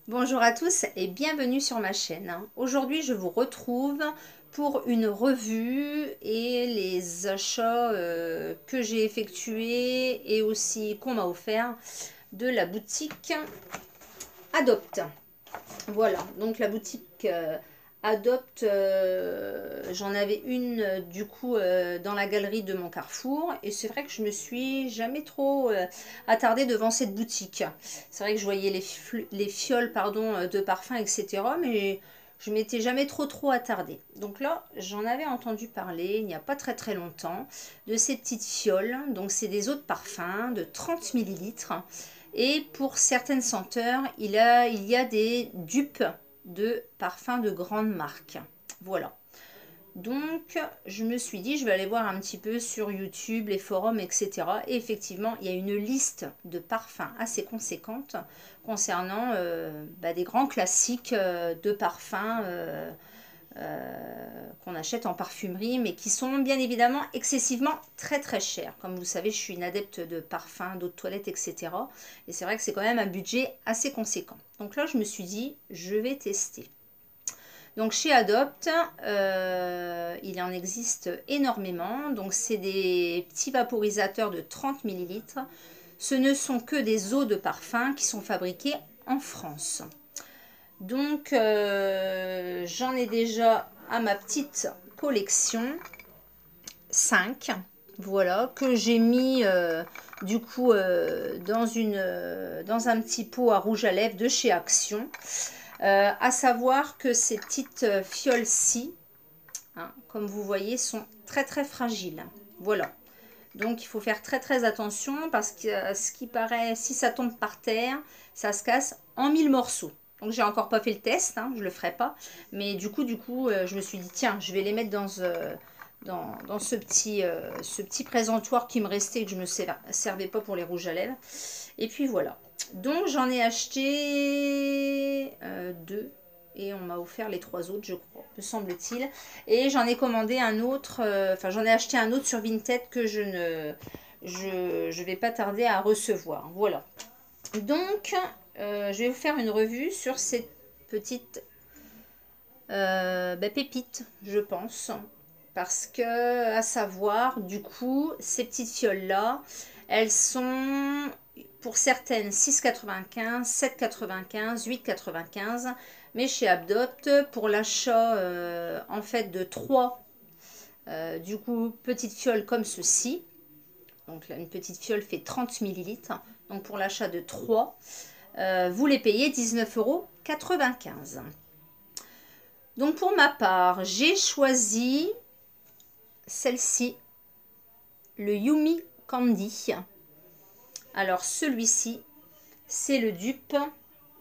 Bonjour à tous et bienvenue sur ma chaîne. Aujourd'hui, je vous retrouve pour une revue et les achats que j'ai effectués et aussi qu'on m'a offert de la boutique Adopt. Voilà, donc la boutique Adopt, j'en avais une du coup dans la galerie de mon Carrefour et c'est vrai que je me suis jamais trop attardée devant cette boutique. C'est vrai que je voyais les fioles pardon, de parfum etc. mais je m'étais jamais trop attardée. Donc là, j'en avais entendu parler il n'y a pas très longtemps de ces petites fioles. Donc c'est des eaux de parfum de 30 millilitres. Et pour certaines senteurs, il y a des dupes de parfums de grandes marques. Voilà. Donc, je me suis dit, je vais aller voir un petit peu sur YouTube, les forums, etc. Et effectivement, il y a une liste de parfums assez conséquente concernant des grands classiques de parfums qu'on achète en parfumerie, mais qui sont bien évidemment excessivement très chers. Comme vous savez, je suis une adepte de parfums, d'eau de toilette, etc. Et c'est vrai que c'est quand même un budget assez conséquent. Donc là, je me suis dit, je vais tester. Donc chez Adopt, il en existe énormément. Donc c'est des petits vaporisateurs de 30 millilitres. Ce ne sont que des eaux de parfum qui sont fabriquées en France. Donc j'en ai déjà à ma petite collection 5. Voilà, que j'ai mis du coup dans un petit pot à rouge à lèvres de chez Action. À savoir que ces petites fioles-ci, hein, comme vous voyez, sont très fragiles. Voilà. Donc il faut faire très attention parce que ce qui paraît, si ça tombe par terre, ça se casse en 1000 morceaux. Donc j'ai encore pas fait le test, hein, je le ferai pas. Mais du coup, je me suis dit, tiens, je vais les mettre dans ce petit présentoir qui me restait, que je ne me servais pas pour les rouges à lèvres. Et puis voilà. Donc j'en ai acheté deux. Et on m'a offert les trois autres, je crois, me semble-t-il. Et j'en ai commandé un autre, enfin j'en ai acheté un autre sur Vinted que je vais pas tarder à recevoir. Voilà. Donc, je vais vous faire une revue sur cette petite pépite, je pense. Parce que, à savoir, du coup, ces petites fioles-là, elles sont pour certaines 6,95, 7,95, 8,95. Mais chez Adopt, pour l'achat en fait de 3 du coup petites fioles comme ceci, donc là, une petite fiole fait 30 millilitres. Donc pour l'achat de 3, vous les payez 19,95 €. Donc pour ma part, j'ai choisi celle-ci, le Yumi Candy. Alors celui-ci, c'est le dupe,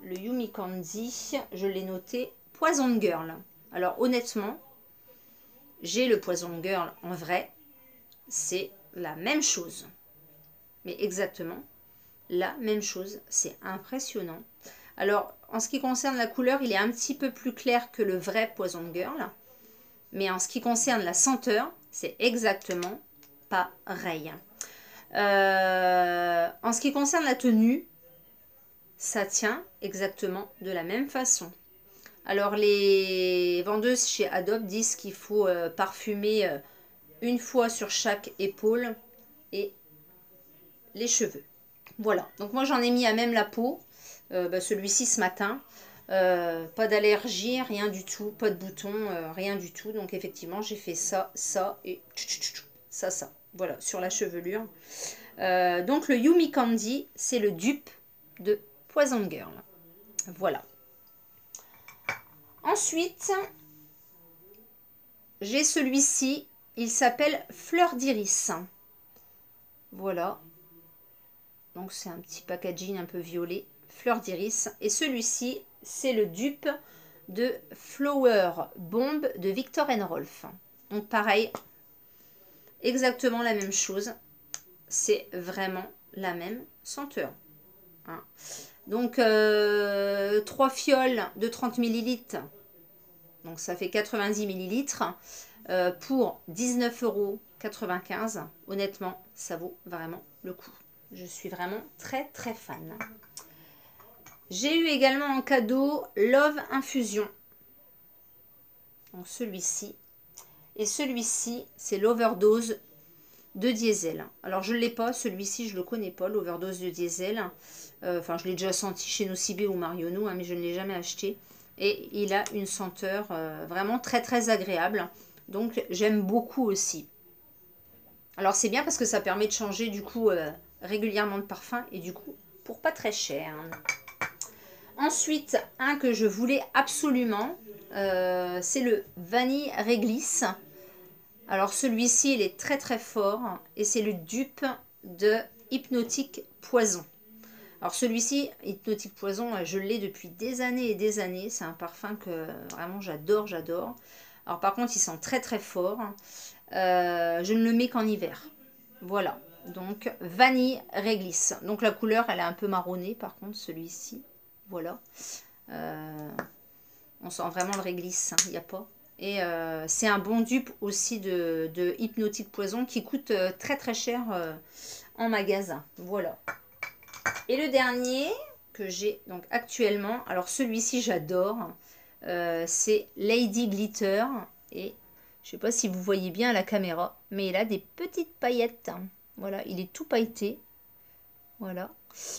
le Yumi Candy, je l'ai noté Poison Girl. Alors honnêtement, j'ai le Poison Girl en vrai, c'est la même chose. Mais exactement la même chose, c'est impressionnant. Alors, en ce qui concerne la couleur, il est un petit peu plus clair que le vrai Poison Girl. Mais en ce qui concerne la senteur, c'est exactement pareil. En ce qui concerne la tenue, ça tient exactement de la même façon. Alors, les vendeuses chez Adopt disent qu'il faut parfumer une fois sur chaque épaule et les cheveux. Voilà, donc moi j'en ai mis à même la peau, celui-ci ce matin. Pas d'allergie, rien du tout, pas de boutons, rien du tout. Donc effectivement j'ai fait ça, ça et ça. Voilà, sur la chevelure. Donc le Yumi Candy, c'est le dupe de Poison Girl. Voilà. Ensuite, j'ai celui-ci, il s'appelle Fleur d'Iris. Voilà. Donc c'est un petit packaging un peu violet, Fleur d'Iris. Et celui-ci, c'est le dupe de Flower Bomb de Viktor & Rolf. Donc pareil, exactement la même chose. C'est vraiment la même senteur. Hein. Donc 3 fioles de 30 millilitres. Donc ça fait 90 millilitres pour 19,95 €. Honnêtement, ça vaut vraiment le coup. Je suis vraiment très fan. J'ai eu également en cadeau Love Infusion. Donc celui-ci. Et celui-ci, c'est l'Overdose de Diesel. Alors je ne l'ai pas, celui-ci je ne le connais pas, l'Overdose de Diesel. Enfin je l'ai déjà senti chez Nocibé ou Marionneau, hein, mais je ne l'ai jamais acheté. Et il a une senteur vraiment très très agréable. Donc j'aime beaucoup aussi. Alors c'est bien parce que ça permet de changer du coup régulièrement de parfum et du coup pour pas très cher. Ensuite, un que je voulais absolument, c'est le Vanille Réglisse. Alors celui-ci, il est très très fort et c'est le dupe de Hypnotique Poison. Alors celui-ci, Hypnotique Poison, je l'ai depuis des années et des années. C'est un parfum que vraiment j'adore, j'adore. Alors par contre, il sent très très fort. Je ne le mets qu'en hiver. Voilà. Donc vanille réglisse. Donc la couleur, elle est un peu marronnée par contre, celui-ci. Voilà. On sent vraiment le réglisse, il n'y a pas. Et c'est un bon dupe aussi de Hypnotique Poison qui coûte très très cher en magasin. Voilà. Et le dernier que j'ai donc actuellement, alors celui-ci j'adore, c'est Lady Glitter. Et je ne sais pas si vous voyez bien à la caméra, mais il a des petites paillettes. Voilà, il est tout pailleté. Voilà.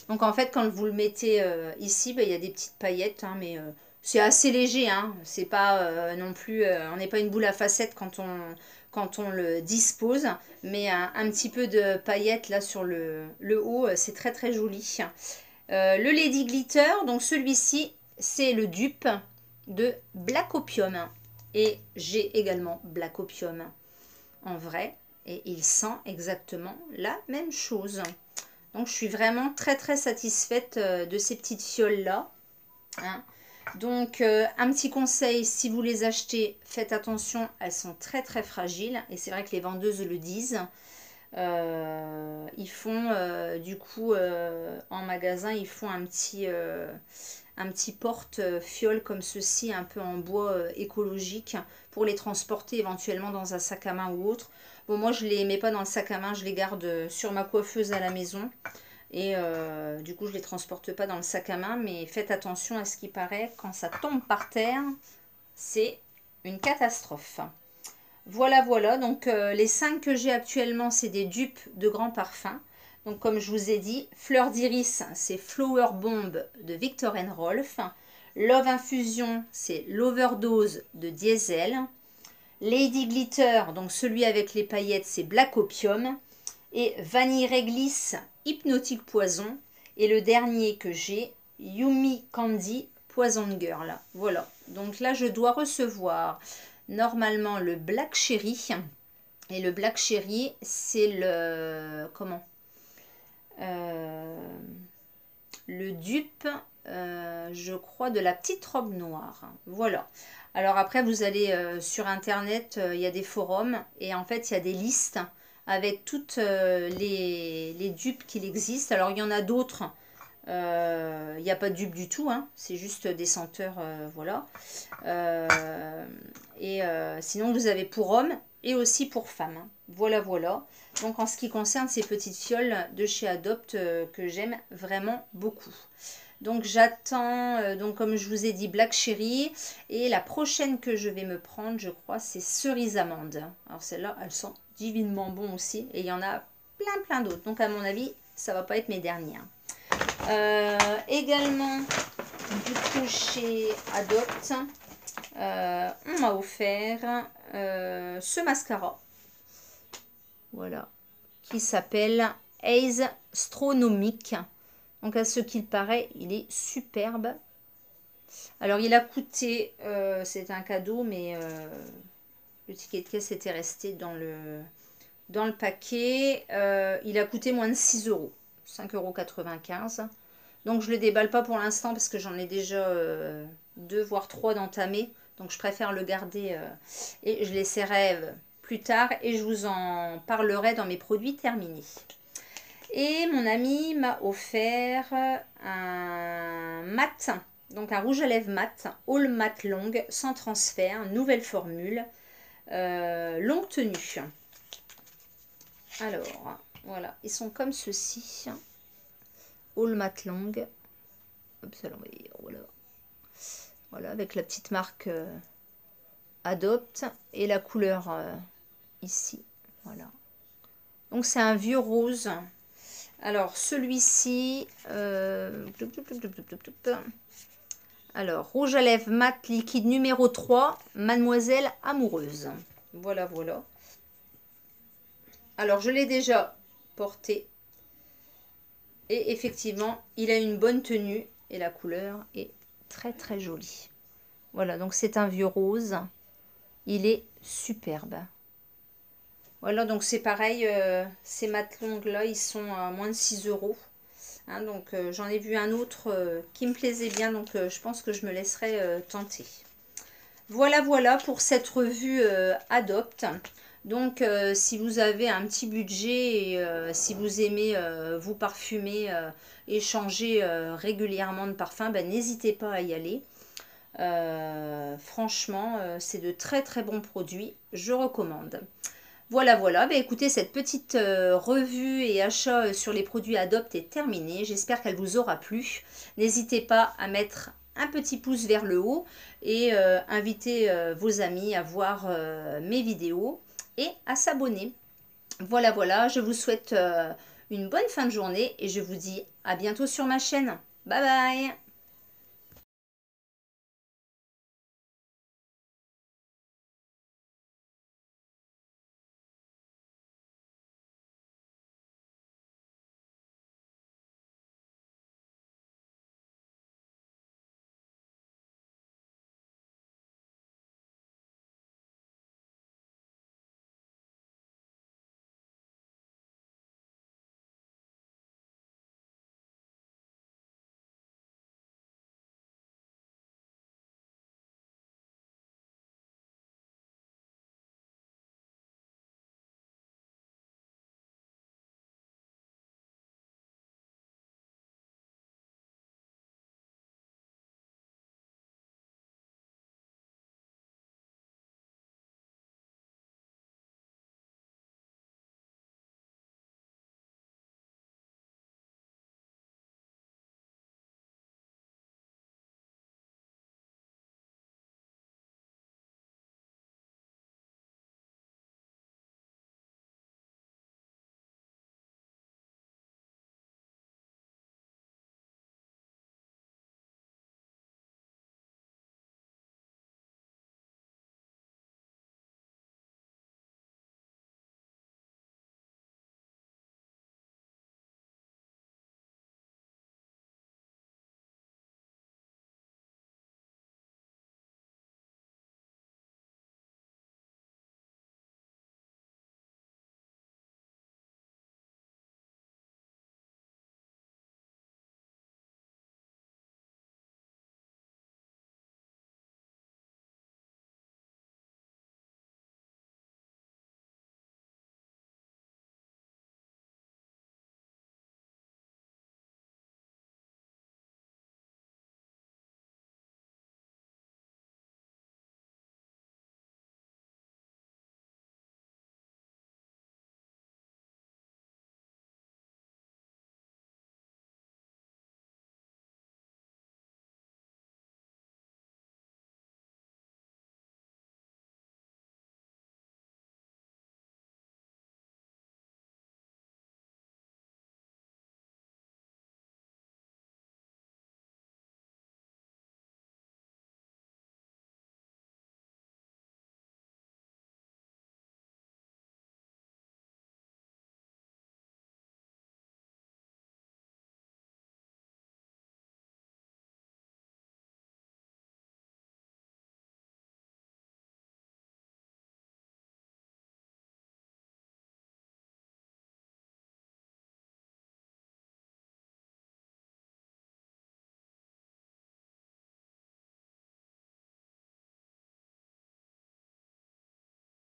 Donc en fait, quand vous le mettez ici, il y a des petites paillettes, hein, mais c'est assez léger. Hein. C'est pas non plus, on n'est pas une boule à facettes quand on le dispose, mais un petit peu de paillettes là sur le haut, c'est très très joli. Le Lady Glitter, donc celui-ci, c'est le dupe de Black Opium. Et j'ai également Black Opium en vrai, et il sent exactement la même chose. Donc je suis vraiment très très satisfaite de ces petites fioles là. Hein. Donc un petit conseil, si vous les achetez, faites attention, elles sont très très fragiles. Et c'est vrai que les vendeuses le disent. Ils font du coup en magasin, ils font un petit porte-fiole comme ceci, un peu en bois écologique, pour les transporter éventuellement dans un sac à main ou autre. Bon, moi je les mets pas dans le sac à main, je les garde sur ma coiffeuse à la maison. Et du coup je les transporte pas dans le sac à main, mais faites attention à ce qui paraît, quand ça tombe par terre, c'est une catastrophe. Voilà, voilà, donc les 5 que j'ai actuellement, c'est des dupes de grands parfums. Donc comme je vous ai dit, Fleur d'Iris, c'est Flower Bomb de Viktor Rolf. Love Infusion, c'est l'Overdose de Diesel. Lady Glitter, donc celui avec les paillettes, c'est Black Opium. Et Vanille Réglisse, Hypnotique Poison. Et le dernier que j'ai, Yumi Candy, Poison Girl. Voilà, donc là je dois recevoir normalement le Black Cherry. Et le Black Cherry, c'est le... Comment le dupe, je crois, de la petite robe noire. Voilà. Alors après, vous allez sur Internet, il y a des forums. Et en fait, il y a des listes avec toutes les dupes qu'il existe. Alors, il y en a d'autres. Il n'y a pas de dupe du tout. Hein. C'est juste des senteurs. Voilà. Sinon, vous avez pour hommes et aussi pour femmes. Hein. Voilà, voilà. Donc, en ce qui concerne ces petites fioles de chez Adopt que j'aime vraiment beaucoup. Donc, j'attends, donc comme je vous ai dit, Black Cherry. Et la prochaine que je vais me prendre, je crois, c'est Cerise Amande. Alors, celle-là, elles sont divinement bon aussi. Et il y en a plein, plein d'autres. Donc, à mon avis, ça va pas être mes dernières. Également, du coup, chez Adopt, on m'a offert ce mascara. Voilà. Qui s'appelle Ace Stronomique. Donc, à ce qu'il paraît, il est superbe. Alors, il a coûté, c'est un cadeau, mais le ticket de caisse était resté dans le paquet. Il a coûté moins de 6 euros. 5,95 €. Donc, je ne le déballe pas pour l'instant parce que j'en ai déjà 2 voire 3 d'entamés. Donc, je préfère le garder et je l'essaierai plus tard et je vous en parlerai dans mes produits terminés. Et mon ami m'a offert un mat, donc un rouge à lèvres mat, All Matte Long, sans transfert, nouvelle formule, longue tenue. Alors, voilà, ils sont comme ceci, All Matte Long. hop, ça l'envoyer, voilà. Voilà, avec la petite marque Adopt et la couleur ici, voilà. Donc c'est un vieux rose. Alors celui-ci, alors rouge à lèvres mat liquide numéro 3, Mademoiselle amoureuse. Voilà, voilà. Alors je l'ai déjà porté. Et effectivement, il a une bonne tenue et la couleur est très très jolie. Voilà, donc c'est un vieux rose. Il est superbe. Voilà, donc c'est pareil, ces mat longues là, ils sont à moins de 6 euros. Hein, donc j'en ai vu un autre qui me plaisait bien, donc je pense que je me laisserai tenter. Voilà, voilà pour cette revue Adopt. Donc si vous avez un petit budget et si vous aimez vous parfumer et changer régulièrement de parfum, ben, n'hésitez pas à y aller. Franchement, c'est de très très bons produits, je recommande. Voilà, voilà, bah, écoutez, cette petite revue et achat sur les produits Adopt est terminée. J'espère qu'elle vous aura plu. N'hésitez pas à mettre un petit pouce vers le haut et inviter vos amis à voir mes vidéos et à s'abonner. Voilà, voilà, je vous souhaite une bonne fin de journée et je vous dis à bientôt sur ma chaîne. Bye bye!